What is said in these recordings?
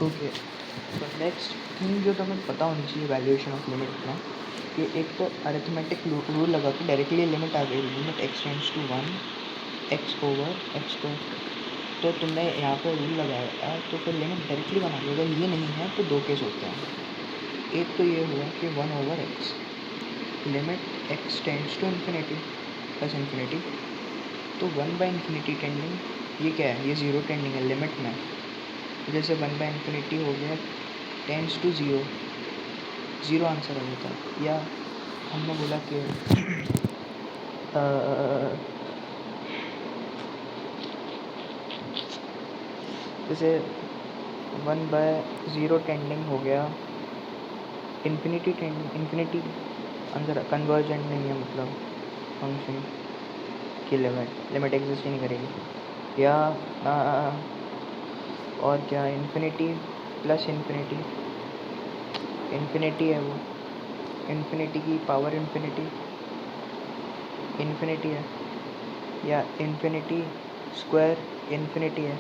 Okay, तो next thing जो तुम्हें पता होनी चाहिए वैल्यूएशन ऑफ लिमिट में, कि एक तो अरिथमेटिक रूल लगा के डायरेक्टली लिमिट आ गई, limit x tends to 1 x over x square. तो तुमने यहाँ पे रूल लगाया तो फिर लिमिट डायरेक्टली बना लो। अगर ये नहीं है तो दो केस होते हैं। एक तो ये हुआ कि 1 over x, limit x tends to infinity plus infinity, तो 1 बाई इन्फिनिटी टेंडिंग, ये क्या है, ये ज़ीरो टेंडिंग है लिमिट में। जैसे 1 बाई इन्फिनिटी हो गया tends to zero, zero answer आ जाता है। या हमने बोला कि जैसे 1 बाय ज़ीरो टेंडिंग हो गया infinity tending, infinity answer convergent नहीं है, मतलब फंक्शन की लिमिट एग्जिस्ट ही नहीं करेगी। या और क्या, इन्फिनिटी प्लस इन्फिनिटी, इन्फिनिटी है वो, इन्फिनिटी की पावर इन्फिनिटी, इन्फिनिटी है। या इन्फिनिटी स्क्वायर इन्फिनिटी है,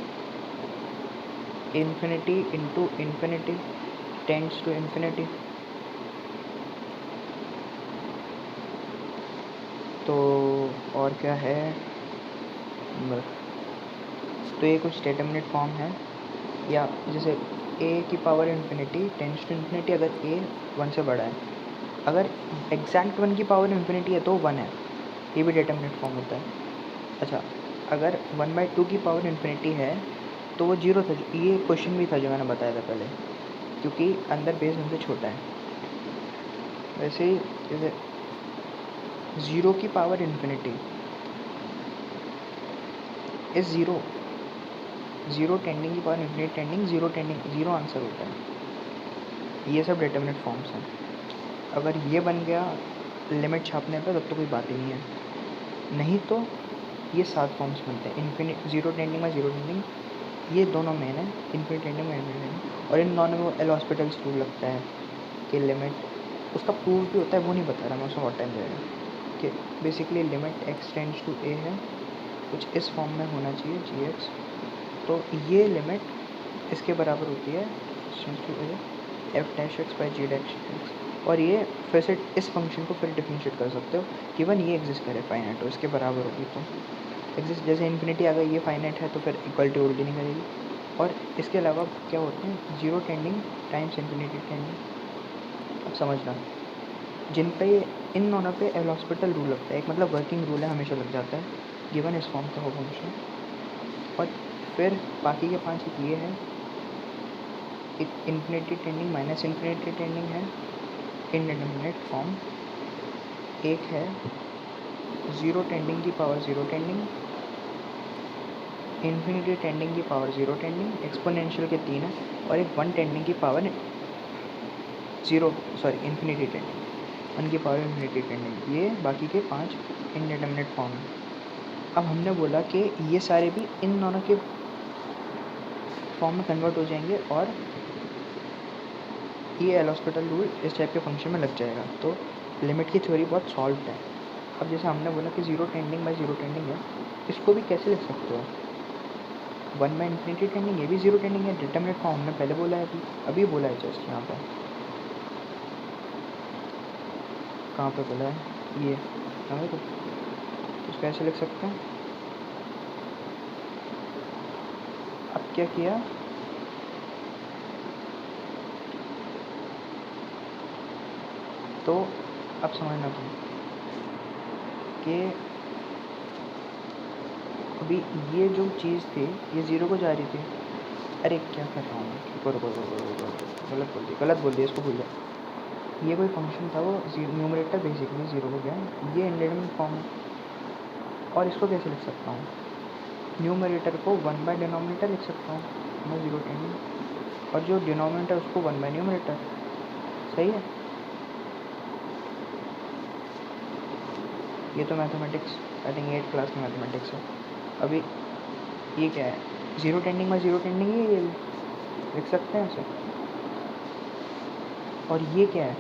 infinity into infinity tends to infinity. तो और क्या है, तो ये कुछ डिटरमिनेट फॉर्म है। या जैसे a की power infinity tends to infinity, अगर a 1 से बड़ा है, अगर एग्जैक्ट 1 की पावर इन्फिनिटी है तो 1 है, ये भी डिटरमिनेट फॉर्म होता है। अच्छा, अगर 1/2 की पावर इन्फिनिटी है तो वो 0 था। ये क्वेश्चन भी था जो मैंने बताया था पहले, क्योंकि अंदर बेस उनसे छोटा है। वैसे ही जैसे 0 की पावर इन्फिनिटी इस ज़ीरो टेंडिंग की power infinity tending, zero tending, zero answer होता है। ये सब डिटरमिनेट फॉर्म्स हैं। अगर ये बन गया लिमिट छापने पर तब तो कोई बात ही नहीं है, नहीं तो ये 7 फॉर्म्स बनते हैं। इन्फिनिट, ज़ीरो टेंडिंग में ज़ीरो टेंडिंग, ये दोनों मेन है, इन्फिनिट टेंडिंग में इन्फिनिट टेंडिंग। और इन दोनों में एल हॉस्पिटल्स रूल लगता है कि लिमिट, उसका प्रूफ भी होता है, वो नहीं बता रहा मैं, उसमें बहुत टाइम जाएगा। कि basically limit x tends to a है, कुछ इस फॉर्म में होना चाहिए जी एक्स, तो ये लिमिट इसके बराबर होती है F dash x by G dash x. और ये फिर से इस फंक्शन को फिर डिफरेंशिएट कर सकते हो, गिवन ये एग्जिस्ट करे फाइनाइट हो, इसके बराबर होगी तो एग्जिस्ट। जैसे इन्फिनिटी आ गई, ये फाइनाइट है तो फिर इक्वलिटी होल्ड नहीं करेगी। और इसके अलावा क्या होते हैं, zero tending times infinity tending. अब समझना, जिन पे इन दोनों पे एल हॉस्पिटल रूल लगता है, एक मतलब वर्किंग रूल है, हमेशा लग जाता है, गिवन इस फॉर्म का हो फंक्शन। और फिर बाकी के 5 एक ये है, एक infinity tending minus infinity tending है इनडिटरमिनेट फॉर्म, एक है ज़ीरो टेंडिंग की power zero tending, infinity tending की पावर ज़ीरो टेंडिंग, एक्सपोनेंशियल के 3 है, और एक 1 टेंडिंग की पावर इन्फिनिटी टेंडिंग, 1 की पावर इन्फिनिटी टेंडिंग। ये बाकी के 5 इनडिटरमिनेट फॉर्म है। अब हमने बोला कि ये सारे भी इन दोनों के फॉर्म में कन्वर्ट हो जाएंगे और ये एल हॉस्पिटल रूल इस टाइप के फंक्शन में लग जाएगा। तो लिमिट की थ्योरी बहुत सॉल्व है। अब जैसे हमने बोला कि zero tending by zero tending है, इसको भी कैसे लिख सकते हो, 1 बाई इन्फिनिटी टेंडिंग, ये भी ज़ीरो टेंडिंग है, डिटरमिनेट फॉर्म हमने पहले बोला है, अभी बोला है जस्ट यहाँ पर। कहाँ पे बोला है ये, समझ तो इसको ऐसे लिख सकते हैं। अब क्या किया, तो अब समझना तुम कि अभी ये जो चीज़ थी ये ज़ीरो को जा रही थी। अरे क्या कर रहा हूँ मैं, गलत बोल दिया, इसको भूल जाओ। ये कोई फंक्शन था, वो न्यूमरेटर बेसिकली ज़ीरो हो गया, ये इनडिटरमिनेट फॉर्म है। और इसको कैसे लिख सकता हूँ, न्यूमरेटर को 1 बाई डिनोमिनेटर लिख सकता हूँ, मैं ज़ीरो टेंडिंग, और जो डिनोमिनेटर उसको 1 बाई न्यूमरेटर। सही है, ये तो mathematics I think 8th class में मैथमेटिक्स है। अभी ये क्या है, zero tending by zero tending ही ये लिख सकते हैं ऐसे। और ये क्या है,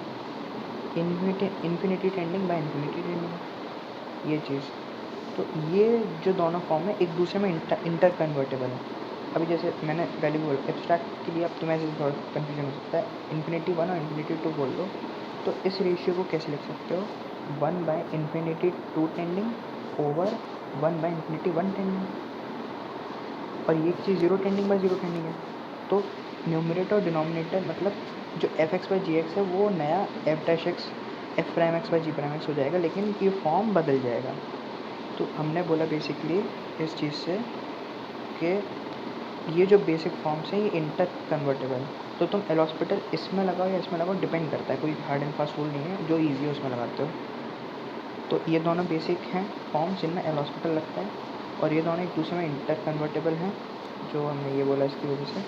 infinity tending by infinity tending, ये चीज़। तो ये जो दोनों फॉर्म है एक दूसरे में इंटर कन्वर्टेबल है। अभी जैसे मैंने पहले भी बोला एब्स्ट्रैक्ट के लिए अब तुम्हें ऐसे थोड़ा कन्फ्यूजन हो सकता है, इन्फिनिटी 1 और इन्फिनिटी 2 बोल दो तो इस रेशियो को कैसे लिख सकते हो, 1/2 टेंडिंग ओवर 1/1 टेंडिंग, और ये चीज़ 0 टेंडिंग बाय 0 टेंडिंग है। तो न्यूमरेटर और डिनोमिनेटर मतलब जो f(x/gx) है वो नया f'(x) f'(x/g') हो जाएगा, लेकिन ये फॉर्म बदल जाएगा। तो हमने बोला बेसिकली इस चीज़ से कि ये जो बेसिक फॉर्म्स हैं ये इंटर कन्वर्टेबल, तो तुम एल हॉस्पिटल इसमें लगाओ या इसमें लगाओ डिपेंड करता है, कोई हार्ड एंड फास्ट रूल नहीं है, जो ईजी है उसमें लगाते हो। तो ये दोनों बेसिक हैं फॉर्म्स जिनमें एल हॉस्पिटल लगता है, और ये दोनों एक दूसरे में इंटर कन्वर्टेबल हैं, जो हमने ये बोला इसकी वजह से।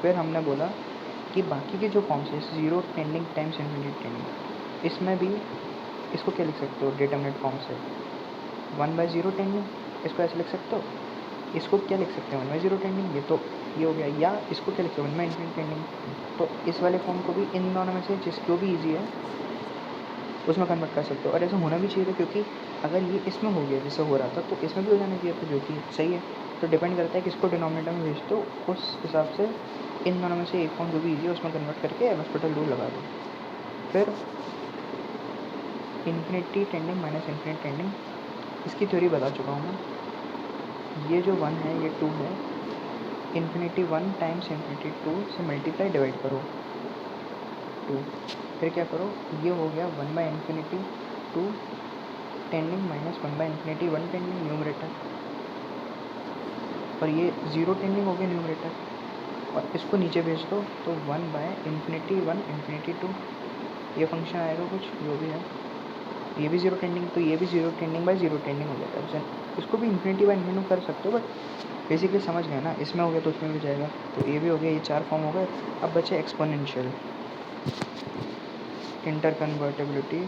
फिर हमने बोला कि बाकी के जो फॉर्म्स हैं 0 टेंडिंग टाइम्स इन्फिनिटी टेंडिंग, इसमें भी इसको क्या लिख सकते हो डिटरमिनेंट फॉर्म से 1/0 टेंडिंग, इसको ऐसे लिख सकते हो। इसको क्या लिख सकते हैं 1/0 टेंडिंग, ये तो ये हो गया, या इसको क्या लिख सकते हो 1/इन्फिनिटी टेंडिंग। तो इस वाले फॉर्म को भी इन दोनों में से जो भी ईजी है उसमें कन्वर्ट कर सकते हो, और ऐसा होना भी चाहिए था, क्योंकि अगर ये इसमें हो गया जैसे हो रहा था तो इसमें भी हो जाना चाहिए था, जो कि सही है। तो डिपेंड करता है कि इसको डिनोमिनेटर में भेज दो, उस हिसाब से इन दोनों में से एक फॉर्म जो भी ईजी है उसमें कन्वर्ट करके एल हॉस्पिटल रूल लगा दो। फिर infinity tending minus infinity tending, इसकी थ्योरी बता चुका हूँ मैं। ये जो 1 है ये 2 है, इन्फिनिटी 1 टाइम्स इन्फिनिटी 2 से मल्टीप्लाई डिवाइड करो 2, फिर क्या करो, ये हो गया 1/इन्फिनिटी 2 टेंडिंग माइनस 1/इन्फिनिटी 1 टेंडिंग न्यूमरेटर, और ये 0 टेंडिंग हो गया न्यूमरेटर, और इसको नीचे भेज दो तो 1/इन्फिनिटी 1 इन्फिनिटी 2, ये फंक्शन आएगा कुछ जो भी है, ये भी 0 टेंडिंग, तो ये भी 0 टेंडिंग बाय 0 टेंडिंग हो जाएगा। इसको भी इन्फिनिटी बाय इन्फिनिटी कर सकते हो, बट बेसिकली समझ गए ना, इसमें हो गया तो उसमें भी जाएगा, तो ये भी हो गया, ये 4 फॉर्म हो गए। अब बचे exponential inter convertibility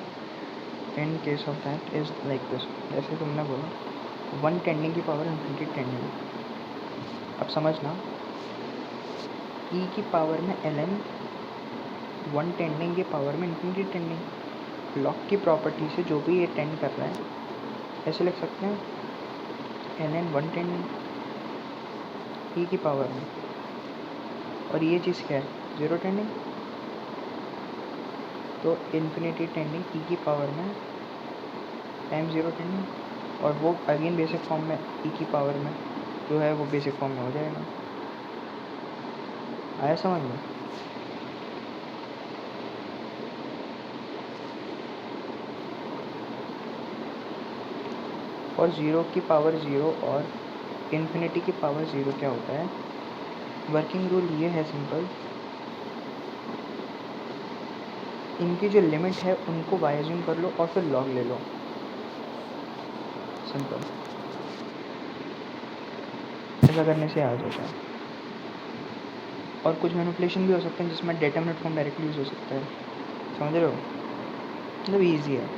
in case of that is like this, जैसे तुमने बोला 1 टेंडिंग की पावर इन्फिनिटी टेंडिंग। अब समझना e की पावर में ln 1 टेंडिंग की पावर में इन्फिनिटी टेंडिंग, लॉग की प्रॉपर्टी से जो भी ये टेंड कर रहा है ऐसे लिख सकते हैं ln 1 टेंडिंग e की पावर में, और ये चीज़ क्या है 0 टेंडिंग, तो इन्फिनिटी टेंडिंग e की पावर में टाइम 0 टेंडिंग, और वो अगेन बेसिक फॉर्म में e की पावर में जो है वो बेसिक फॉर्म में हो जाएगा। आया समझ में? और 0 की पावर 0 और इन्फिनिटी की पावर 0 क्या होता है, वर्किंग रूल ये है सिंपल, इनकी जो लिमिट है उनको वाइज्यूम कर लो और फिर लॉग ले लो, सिंपल, ऐसा करने से आ जाता है। और कुछ मैनिपुलेशन भी हो सकते हैं जिसमें डेटरमिनेंट फॉर्म डायरेक्टली यूज़ हो सकता है, समझ रहे हो, मतलब ईजी है।